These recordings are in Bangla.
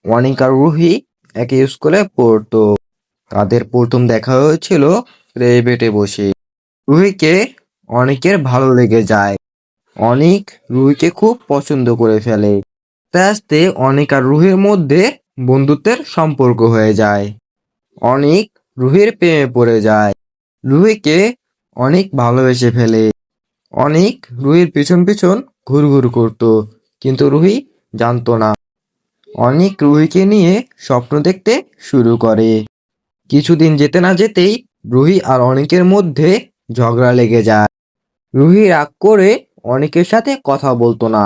অনিক আর রুহি একই স্কুলে পড়তো। তাদের প্রথম দেখা হয়েছিল প্রাইভেটে বসে। রুহিকে অনিকের ভালো লেগে যায়। অনিক রুহিকে খুব পছন্দ করে ফেলে। আস্তে আস্তে অনিক আর রুহির মধ্যে বন্ধুত্বের সম্পর্ক হয়ে যায়। অনিক রুহির প্রেমে পড়ে যায়। রুহিকে অনেক ভালোবেসে ফেলে। অনিক রুহির পিছন পিছন ঘুরঘুর করতো, কিন্তু রুহি জানতো না। অনিক রুহিকে নিয়ে স্বপ্ন দেখতে শুরু করে। কিছুদিন যেতে না যেতেই রুহি আর অনিকের মধ্যে ঝগড়া লেগে যায়। রুহি রাগ করে অনিকের সাথে কথা বলতো না।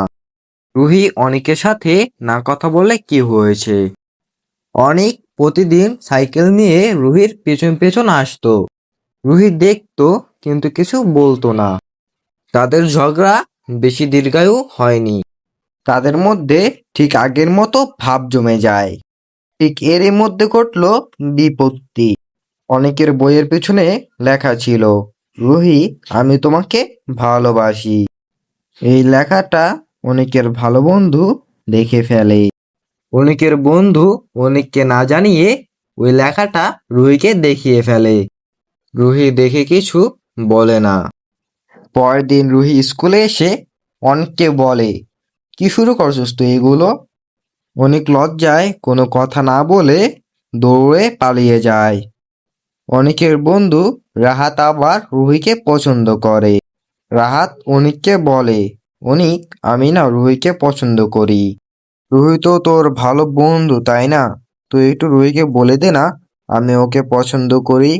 রুহি অনিকের সাথে না কথা বললে কি হয়েছে? অনিক প্রতিদিন সাইকেল নিয়ে রুহির পেছন পেছন আসতো। রুহি দেখতো কিন্তু কিছু বলতো না। তাদের ঝগড়া বেশি দীর্ঘায়ু হয়নি। তাদের মধ্যে ঠিক আগের মতো ভাব জমে যায়। ঠিক এরই মধ্যে ঘটলো বিপত্তি। অনেকের বইয়ের পেছনে লেখা ছিল, রুহি আমি তোমাকে ভালোবাসি। এই লেখাটা অনেকের ভালো বন্ধু দেখে ফেলে। অনেকের বন্ধু অনেককে না জানিয়ে ওই লেখাটা রুহিকে দেখিয়ে ফেলে। রুহি দেখে কিছু বলে না। পরের দিন রুহি স্কুলে এসে অনেককে বলে, কি শুরু করছিস তুই এগুলো? অনেক লজ্জায় কোনো কথা না বলে দৌড়ে পালিয়ে যায়। অনিকের বন্ধু রাহাত আবার রুহিকে পছন্দ করে। রাহাত অনিককে বলে, অনিক আমি না রুহিকে পছন্দ করি। রুহি তো তোর ভালো বন্ধু তাই না? তুই একটু রুহিকে বলে দে না আমি ওকে পছন্দ করি।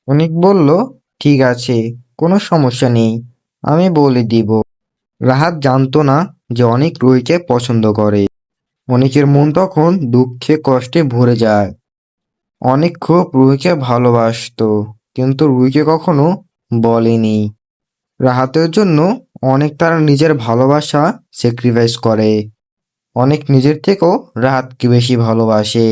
অনিক বলল, ঠিক আছে, কোনো সমস্যা নেই, আমি বলে দিব। রাহাত জানতো না যে অনিক রুহিকে পছন্দ করে। অনিকের মন তখন দুঃখে কষ্টে ভরে যায়। অনিক খুব রুহিকে ভালোবাসতো, কিন্তু রুহিকে কখনো বলেনি। রাহাতের জন্য অনেক তার নিজের ভালোবাসা স্যাক্রিফাইস করে। অনেক নিজের থেকেও রাহাতকে বেশি ভালোবাসে।